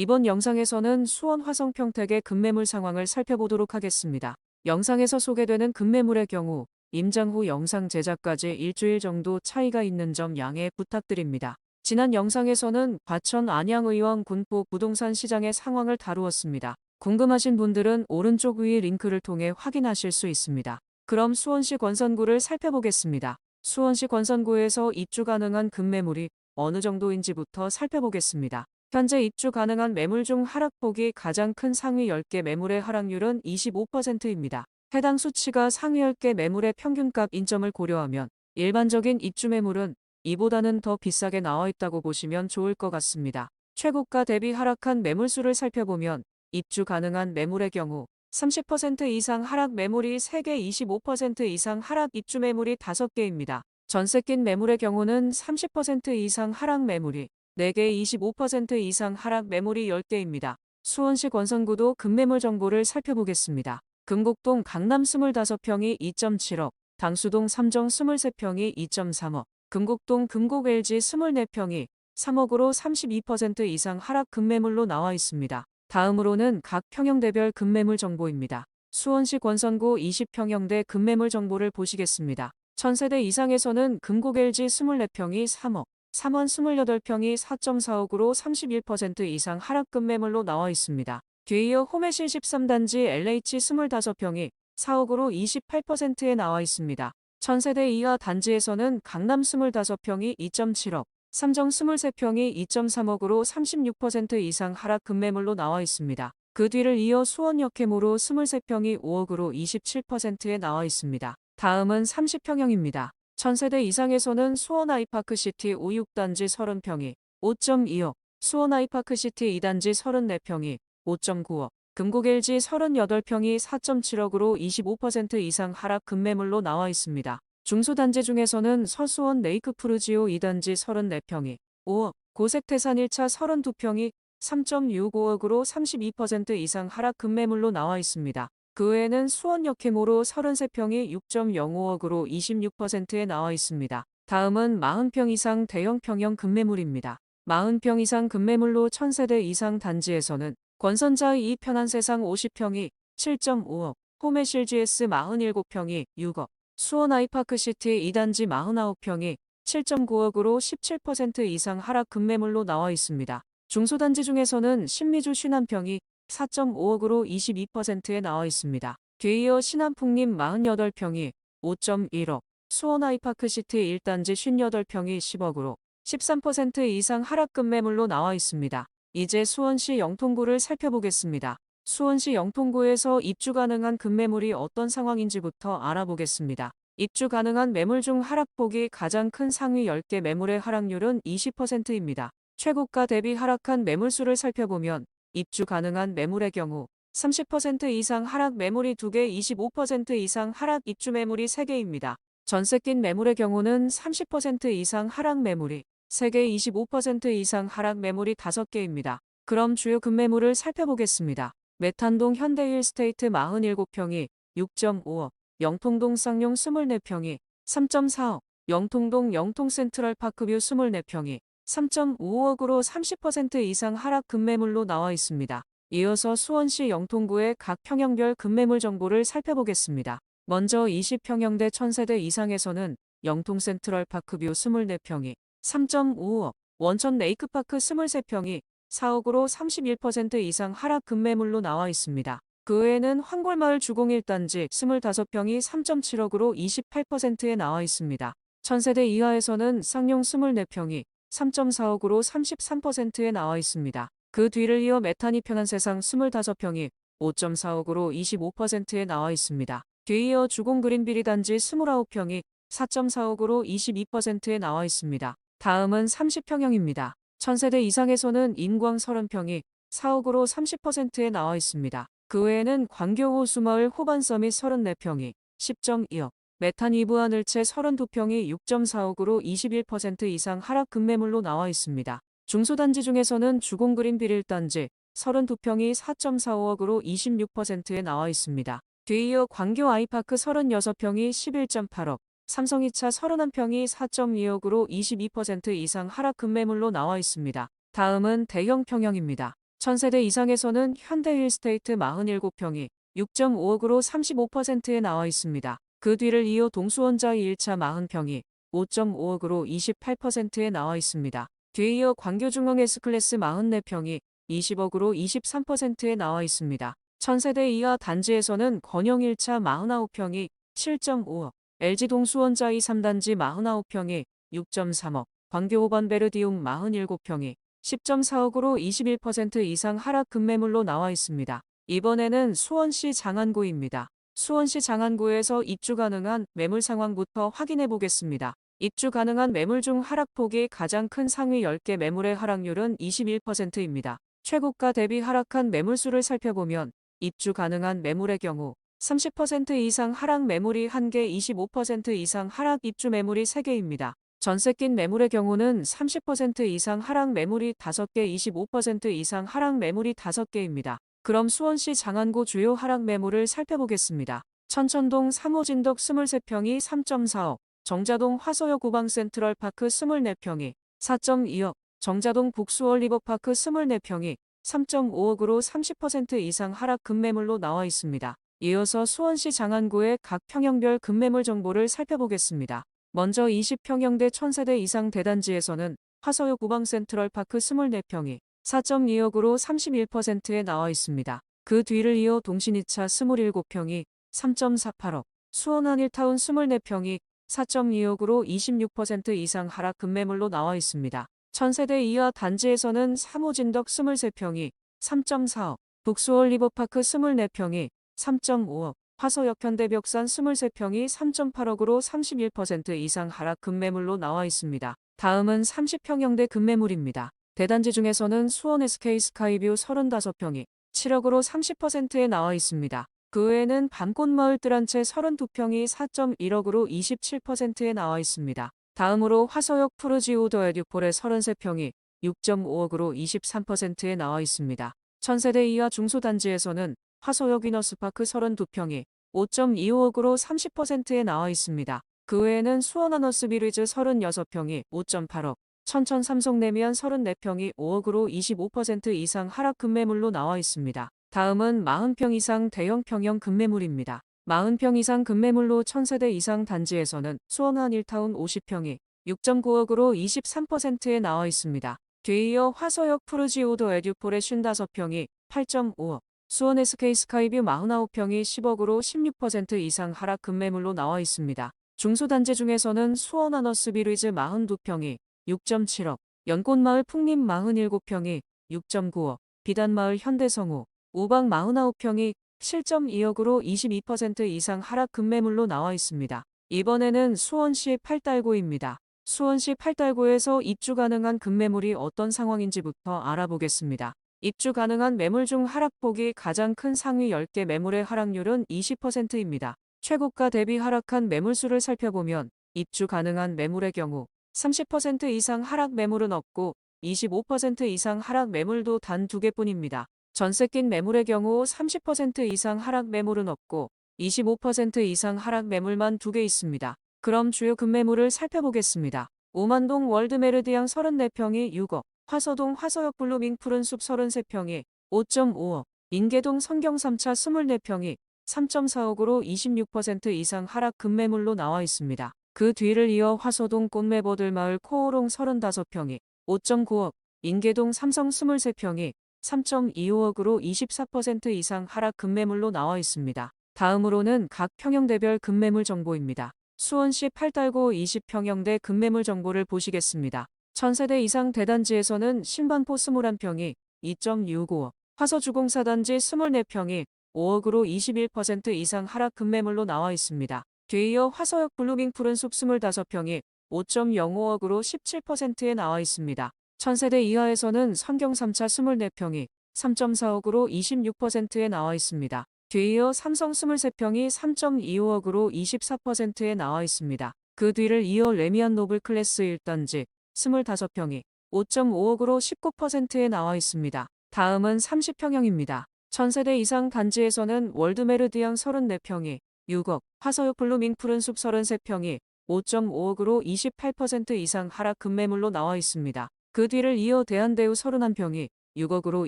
이번 영상에서는 수원 화성평택의 급매물 상황을 살펴보도록 하겠습니다. 영상에서 소개되는 급매물의 경우 임장 후 영상 제작까지 일주일 정도 차이가 있는 점 양해 부탁드립니다. 지난 영상에서는 과천 안양의원 군포 부동산 시장의 상황을 다루었습니다. 궁금하신 분들은 오른쪽 위 링크를 통해 확인하실 수 있습니다. 그럼 수원시 권선구를 살펴보겠습니다. 수원시 권선구에서 입주 가능한 급매물이 어느 정도인지부터 살펴보겠습니다. 현재 입주 가능한 매물 중 하락폭이 가장 큰 상위 10개 매물의 하락률은 25%입니다. 해당 수치가 상위 10개 매물의 평균값 인점을 고려하면 일반적인 입주 매물은 이보다는 더 비싸게 나와 있다고 보시면 좋을 것 같습니다. 최고가 대비 하락한 매물수를 살펴보면 입주 가능한 매물의 경우 30% 이상 하락 매물이 3개, 25% 이상 하락 입주 매물이 5개입니다. 전세 낀 매물의 경우는 30% 이상 하락 매물이 4개, 25% 이상 하락 매물이 10개입니다. 수원시 권선구도 급매물 정보를 살펴보겠습니다. 금곡동 강남 25평이 2.7억, 당수동 3정 23평이 2.3억, 금곡동 금곡 LG 24평이 3억으로 32% 이상 하락 급매물로 나와 있습니다. 다음으로는 각 평형대별 급매물 정보입니다. 수원시 권선구 20평형대 급매물 정보를 보시겠습니다. 1000세대 이상에서는 금곡 LG 24평이 3억, 삼원 28평이 4.4억으로 31% 이상 하락급 매물로 나와 있습니다. 뒤이어 홈해실 13단지 LH 25평이 4억으로 28%에 나와 있습니다. 1000세대 이하 단지에서는 강남 25평이 2.7억, 삼정 23평이 2.3억으로 36% 이상 하락급 매물로 나와 있습니다. 그 뒤를 이어 수원 역해모로 23평이 5억으로 27%에 나와 있습니다. 다음은 30평형입니다. 1000세대 이상에서는 수원 아이파크시티 5, 6단지 30평이 5.2억, 수원 아이파크시티 2단지 34평이 5.9억, 금곡 LG 38평이 4.7억으로 25% 이상 하락 급매물로 나와 있습니다. 중소단지 중에서는 서수원 레이크푸르지오 2단지 34평이 5억, 고색태산 1차 32평이 3.65억으로 32% 이상 하락 급매물로 나와 있습니다. 그 외에는 수원 역해모로 33평이 6.05억으로 26%에 나와 있습니다. 다음은 40평 이상 대형 평형 급매물입니다. 40평 이상 급매물로 1000세대 이상 단지에서는 권선자의 이 편한 세상 50평이 7.5억, 홈해실 GS 47평이 6억, 수원 아이파크시티 2단지 49평이 7.9억으로 17% 이상 하락 급매물로 나와 있습니다. 중소단지 중에서는 신미주 신한평이 4.5억으로 22%에 나와 있습니다. 뒤이어 신한풍림 48평이 5.1억, 수원 아이파크시티 1단지 58평이 10억으로 13% 이상 하락급 매물로 나와 있습니다. 이제 수원시 영통구를 살펴보겠습니다. 수원시 영통구에서 입주 가능한 급매물이 어떤 상황인지부터 알아보겠습니다. 입주 가능한 매물 중 하락폭이 가장 큰 상위 10개 매물의 하락률은 20%입니다. 최고가 대비 하락한 매물수를 살펴보면 입주 가능한 매물의 경우 30% 이상 하락 매물이 2개, 25% 이상 하락 입주 매물이 3개입니다. 전세 낀 매물의 경우는 30% 이상 하락 매물이 3개, 25% 이상 하락 매물이 5개입니다. 그럼 주요 급매물을 살펴보겠습니다. 메탄동 현대힐스테이트 47평이 6.5억, 영통동 쌍용 24평이 3.4억, 영통동 영통센트럴파크뷰 24평이 3.5억으로 30% 이상 하락 급매물로 나와 있습니다. 이어서 수원시 영통구의 각 평형별 급매물 정보를 살펴보겠습니다. 먼저 20평형대 1000세대 이상에서는 영통센트럴파크뷰 24평이 3.5억, 원천 레이크파크 23평이 4억으로 31% 이상 하락 급매물로 나와 있습니다. 그 외에는 황골마을 주공 1단지 25평이 3.7억으로 28%에 나와 있습니다. 1000세대 이하에서는 쌍용 24평이 3.4억으로 33%에 나와 있습니다. 그 뒤를 이어 메탄이 편한 세상 25평이 5.4억으로 25%에 나와 있습니다. 뒤이어 주공 그린비리 단지 29평이 4.4억으로 22%에 나와 있습니다. 다음은 30평형입니다. 1000세대 이상에서는 인광 30평이 4억으로 30%에 나와 있습니다. 그 외에는 광교호수마을 호반서밋 34평이 10.2억, 메탄 이브하늘채 32평이 6.4억으로 21% 이상 하락 급매물로 나와 있습니다. 중소단지 중에서는 주공그린빌 1단지 32평이 4.45억으로 26%에 나와 있습니다. 뒤이어 광교 아이파크 36평이 11.8억, 삼성 2차 31평이 4.2억으로 22% 이상 하락 급매물로 나와 있습니다. 다음은 대형 평형입니다. 1000세대 이상에서는 현대힐스테이트 47평이 6.5억으로 35%에 나와 있습니다. 그 뒤를 이어 동수원자이 1차 40평이 5.5억으로 28%에 나와 있습니다. 뒤에 이어 광교중흥 S클래스 44평이 20억으로 23%에 나와 있습니다. 1000세대 이하 단지에서는 건영 1차 49평이 7.5억, LG 동수원자이 3단지 49평이 6.3억, 광교 오반베르디움 47평이 10.4억으로 21% 이상 하락 급매물로 나와 있습니다. 이번에는 수원시 장안구입니다. 수원시 장안구에서 입주 가능한 매물 상황부터 확인해 보겠습니다. 입주 가능한 매물 중 하락폭이 가장 큰 상위 10개 매물의 하락률은 21%입니다. 최고가 대비 하락한 매물수를 살펴보면 입주 가능한 매물의 경우 30% 이상 하락 매물이 1개, 25% 이상 하락 입주 매물이 3개입니다. 전세 낀 매물의 경우는 30% 이상 하락 매물이 5개, 25% 이상 하락 매물이 5개입니다. 그럼 수원시 장안구 주요 하락 매물을 살펴보겠습니다. 천천동 3호 진덕 23평이 3.4억, 정자동 화서역 우방 센트럴파크 24평이 4.2억, 정자동 북수월 리버파크 24평이 3.5억으로 30% 이상 하락 급매물로 나와 있습니다. 이어서 수원시 장안구의 각 평형별 급매물 정보를 살펴보겠습니다. 먼저 20평형대 1000세대 이상 대단지에서는 화서역 우방 센트럴파크 24평이 4.2억으로 31%에 나와 있습니다. 그 뒤를 이어 동신 2차 27평이 3.48억, 수원 한일타운 24평이 4.2억으로 26% 이상 하락 급매물로 나와 있습니다. 1000세대 이하 단지에서는 3호 진덕 23평이 3.4억, 북수월 리버파크 24평이 3.5억, 화서역 현대벽산 23평이 3.8억으로 31% 이상 하락 급매물로 나와 있습니다. 다음은 30평형대 급매물입니다. 대단지 중에서는 수원 SK 스카이뷰 35평이 7억으로 30%에 나와 있습니다. 그 외에는 밤꽃마을 뜰한채 32평이 4.1억으로 27%에 나와 있습니다. 다음으로 화서역 푸르지오더 에듀폴의 33평이 6.5억으로 23%에 나와 있습니다. 1000세대 이하 중소단지에서는 화서역 위너스파크 32평이 5.25억으로 30%에 나와 있습니다. 그 외에는 수원 하너스비리즈 36평이 5.8억, 천천 삼성내면 34평이 5억으로 25% 이상 하락 급매물로 나와 있습니다. 다음은 40평 이상 대형 평형 급매물입니다. 40평 이상 급매물로 1000세대 이상 단지에서는 수원 한일타운 50평이 6.9억으로 23%에 나와 있습니다. 뒤이어 화서역 푸르지오더 에듀폴의 55평이 8.5억, 수원 SK 스카이뷰 49평이 10억으로 16% 이상 하락 급매물로 나와 있습니다. 중소단지 중에서는 수원 하너스비리즈 42평이 6.7억, 연꽃마을 풍림 47평이 6.9억, 비단마을 현대성우 우방 49평이 7.2억으로 22% 이상 하락 급매물로 나와 있습니다. 이번에는 수원시 팔달구입니다. 수원시 팔달구에서 입주 가능한 급매물이 어떤 상황인지부터 알아보겠습니다. 입주 가능한 매물 중 하락폭이 가장 큰 상위 10개 매물의 하락률은 20%입니다. 최고가 대비 하락한 매물수를 살펴보면 입주 가능한 매물의 경우 30% 이상 하락 매물은 없고 25% 이상 하락 매물도 단 2개뿐입니다. 전세 낀 매물의 경우 30% 이상 하락 매물은 없고 25% 이상 하락 매물만 2개 있습니다. 그럼 주요 급매물을 살펴보겠습니다. 오만동 월드메르디앙 34평이 6억, 화서동 화서역 블루밍 푸른숲 33평이 5.5억, 인계동 성경 3차 24평이 3.4억으로 26% 이상 하락 급매물로 나와 있습니다. 그 뒤를 이어 화서동 꽃매버들마을 코오롱 35평이 5.9억, 인계동 삼성 23평이 3.25억으로 24% 이상 하락 급매물로 나와 있습니다. 다음으로는 각 평형대별 급매물 정보입니다. 수원시 팔달구 20평형대 급매물 정보를 보시겠습니다. 1000세대 이상 대단지에서는 신반포 21평이 2.65억, 화서주공사단지 24평이 5억으로 21% 이상 하락 급매물로 나와 있습니다. 뒤이어 화서역 블루밍 푸른숲 25평이 5.05억으로 17%에 나와 있습니다. 1000세대 이하에서는 성경 3차 24평이 3.4억으로 26%에 나와 있습니다. 뒤이어 삼성 23평이 3.25억으로 24%에 나와 있습니다. 그 뒤를 이어 레미안 노블 클래스 1단지 25평이 5.5억으로 19%에 나와 있습니다. 다음은 30평형입니다. 1000세대 이상 단지에서는 월드메르디앙 34평이 6억, 화서역 블루밍 푸른숲 33평이 5.5억으로 28% 이상 하락 급매물로 나와 있습니다. 그 뒤를 이어 대한대우 31평이 6억으로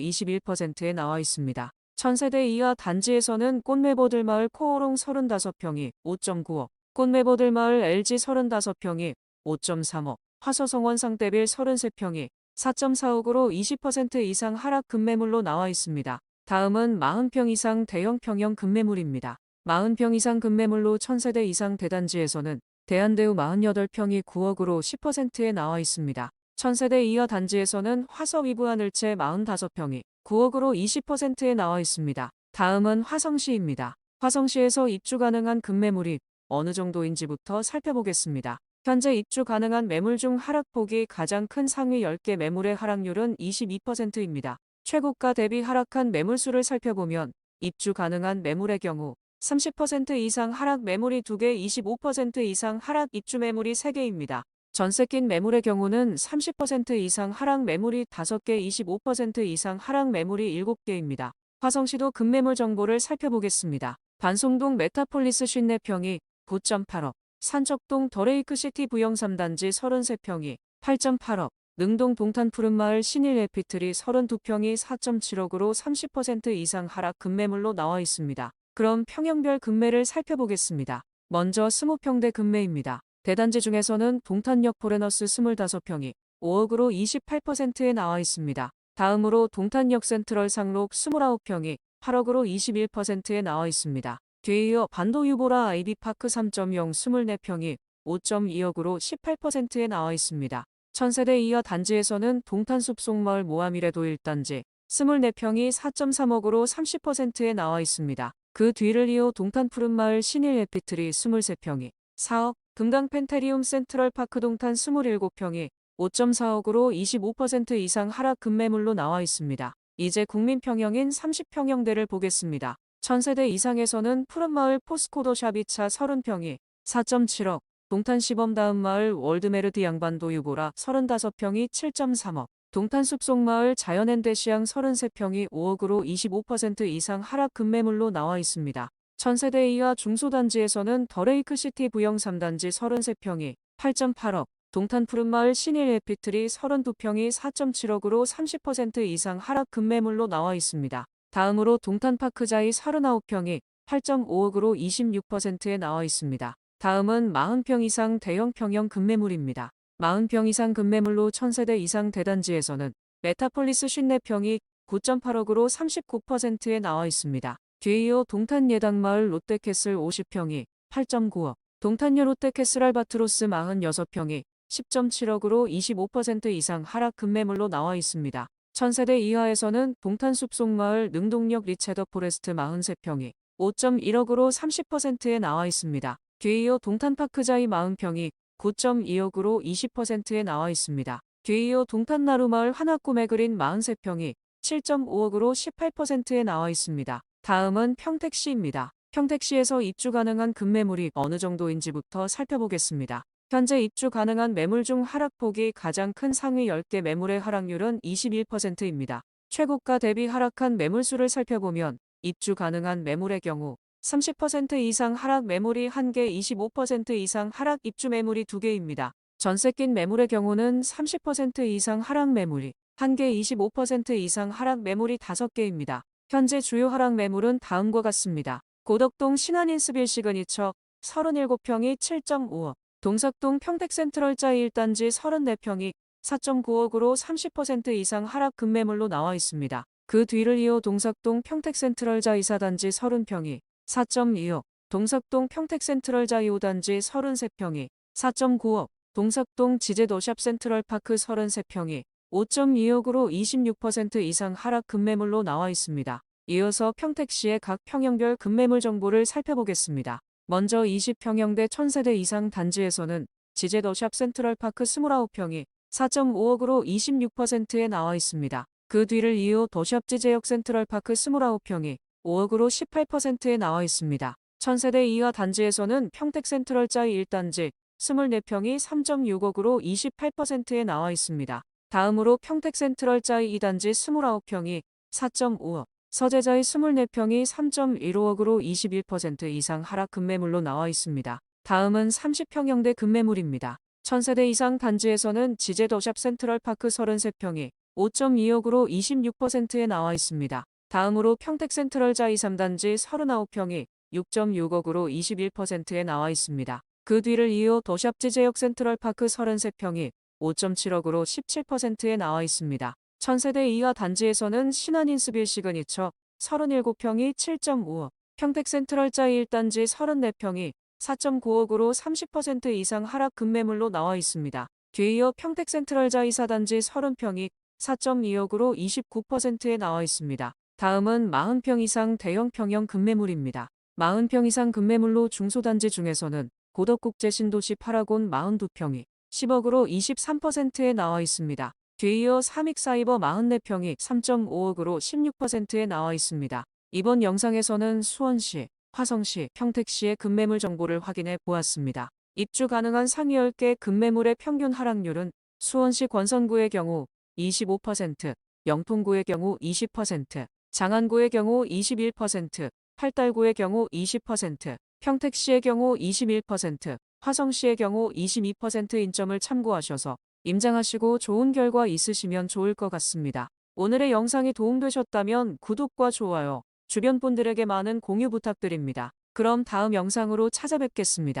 21%에 나와 있습니다. 1000세대 이하 단지에서는 꽃매보들마을 코오롱 35평이 5.9억, 꽃매보들마을 LG 35평이 5.3억, 화서성원 상대빌 33평이 4.4억으로 20% 이상 하락 급매물로 나와 있습니다. 다음은 40평 이상 대형 평형 급매물입니다. 40평 이상 급매물로 1000세대 이상 대단지에서는 대한대우 48평이 9억으로 10%에 나와 있습니다. 1000세대 이하 단지에서는 화서위브하늘채 45평이 9억으로 20%에 나와 있습니다. 다음은 화성시입니다. 화성시에서 입주 가능한 급매물이 어느 정도인지부터 살펴보겠습니다. 현재 입주 가능한 매물 중 하락폭이 가장 큰 상위 10개 매물의 하락률은 22%입니다. 최고가 대비 하락한 매물수를 살펴보면 입주 가능한 매물의 경우 30% 이상 하락 매물이 2개, 25% 이상 하락 입주 매물이 3개입니다. 전세 낀 매물의 경우는 30% 이상 하락 매물이 5개, 25% 이상 하락 매물이 7개입니다. 화성시도 급매물 정보를 살펴보겠습니다. 반송동 메타폴리스 54평이 9.8억, 산적동 더레이크시티 부영 3단지 33평이 8.8억, 능동 동탄 푸른마을 신일 에피트리 32평이 4.7억으로 30% 이상 하락 급매물로 나와 있습니다. 그럼 평형별 급매를 살펴보겠습니다. 먼저 20평대 급매입니다. 대단지 중에서는 동탄역 포레너스 25평이 5억으로 28%에 나와 있습니다. 다음으로 동탄역 센트럴 상록 29평이 8억으로 21%에 나와 있습니다. 뒤이어 반도유보라 아이비파크 3.0 24평이 5.2억으로 18%에 나와 있습니다. 1000세대 이하 단지에서는 동탄숲속마을 모아미래도 1단지 24평이 4.3억으로 30%에 나와 있습니다. 그 뒤를 이어 동탄 푸른마을 신일 에피트리 23평이 4억, 금강 펜테리움 센트럴파크 동탄 27평이 5.4억으로 25% 이상 하락 급매물로 나와 있습니다. 이제 국민평형인 30평형대를 보겠습니다. 1000세대 이상에서는 푸른마을 포스코도샵2차 30평이 4.7억, 동탄 시범다음마을 월드메르드 양반도 유보라 35평이 7.3억, 동탄 숲속마을 자연엔데시앙 33평이 5억으로 25% 이상 하락 급매물로 나와 있습니다. 1000세대 이하 중소단지에서는 더레이크시티 부영 3단지 33평이 8.8억, 동탄 푸른마을 신일 에피트리 32평이 4.7억으로 30% 이상 하락 급매물로 나와 있습니다. 다음으로 동탄파크자이 39평이 8.5억으로 26%에 나와 있습니다. 다음은 40평 이상 대형 평형 급매물입니다. 40평 이상 급매물로 1000세대 이상 대단지에서는 메타폴리스 54평이 9.8억으로 39%에 나와 있습니다. 뒤이어 동탄 예당마을 롯데캐슬 50평이 8.9억, 동탄여 롯데캐슬 알바트로스 46평이 10.7억으로 25% 이상 하락 급매물로 나와 있습니다. 1000세대 이하에서는 동탄 숲속마을 능동역 리체더 포레스트 43평이 5.1억으로 30%에 나와 있습니다. 뒤이어 동탄파크자이 40평이 9.2억으로 20%에 나와 있습니다. 뒤이어 동탄 나루마을 하나꿈의 그린 43평이 7.5억으로 18%에 나와 있습니다. 다음은 평택시입니다. 평택시에서 입주 가능한 급매물이 어느 정도인지부터 살펴보겠습니다. 현재 입주 가능한 매물 중 하락폭이 가장 큰 상위 10개 매물의 하락률은 21%입니다. 최고가 대비 하락한 매물수를 살펴보면 입주 가능한 매물의 경우 30% 이상 하락 매물이 1개, 25% 이상 하락 입주 매물이 2개입니다. 전세 낀 매물의 경우는 30% 이상 하락 매물이 1개, 25% 이상 하락 매물이 5개입니다. 현재 주요 하락 매물은 다음과 같습니다. 고덕동 신한인스빌 시그니처 37평이 7.5억, 동삭동 평택센트럴자이 1단지 34평이 4.9억으로 30% 이상 하락 급매물로 나와 있습니다. 그 뒤를 이어 동삭동 평택센트럴자이 4단지 30평이 4.2억, 동삭동 평택센트럴자이 5단지 33평이 4.9억, 동삭동 지제도샵 센트럴파크 33평이 5.2억으로 26% 이상 하락 급매물로 나와 있습니다. 이어서 평택시의 각 평형별 급매물 정보를 살펴보겠습니다. 먼저 20평형대 1000세대 이상 단지에서는 지제더샵 센트럴파크 29평이 4.5억으로 26%에 나와 있습니다. 그 뒤를 이어 더샵 지제역 센트럴파크 29평이 5억으로 18%에 나와 있습니다. 1000세대 이하 단지에서는 평택센트럴자이 1단지 24평이 3.6억으로 28%에 나와 있습니다. 다음으로 평택센트럴자이 2단지 29평이 4.5억, 서재자이 24평이 3.15억으로 21% 이상 하락 급매물로 나와 있습니다. 다음은 30평형대 급매물입니다. 1000세대 이상 단지에서는 지제더샵 센트럴파크 33평이 5.2억으로 26%에 나와 있습니다. 다음으로 평택센트럴자 2, 3단지 39평이 6.6억으로 21%에 나와 있습니다. 그 뒤를 이어 더샵지 제역 센트럴파크 33평이 5.7억으로 17%에 나와 있습니다. 1000세대 이하 단지에서는 신한인스빌 시그니처 37평이 7.5억, 평택센트럴자 1단지 34평이 4.9억으로 30% 이상 하락 급매물로 나와 있습니다. 뒤이어 평택센트럴자 2사단지 30평이 4.2억으로 29%에 나와 있습니다. 다음은 40평 이상 대형 평형 급매물입니다. 40평 이상 급매물로 중소단지 중에서는 고덕국제 신도시 파라곤 42평이 10억으로 23%에 나와 있습니다. 뒤이어 삼익사이버 44평이 3.5억으로 16%에 나와 있습니다. 이번 영상에서는 수원시, 화성시, 평택시의 급매물 정보를 확인해 보았습니다. 입주 가능한 상위 10개 급매물의 평균 하락률은 수원시 권선구의 경우 25%, 영통구의 경우 20%, 장안구의 경우 21%, 팔달구의 경우 20%, 평택시의 경우 21%, 화성시의 경우 22%인 점을 참고하셔서 임장하시고 좋은 결과 있으시면 좋을 것 같습니다. 오늘의 영상이 도움되셨다면 구독과 좋아요, 주변 분들에게 많은 공유 부탁드립니다. 그럼 다음 영상으로 찾아뵙겠습니다.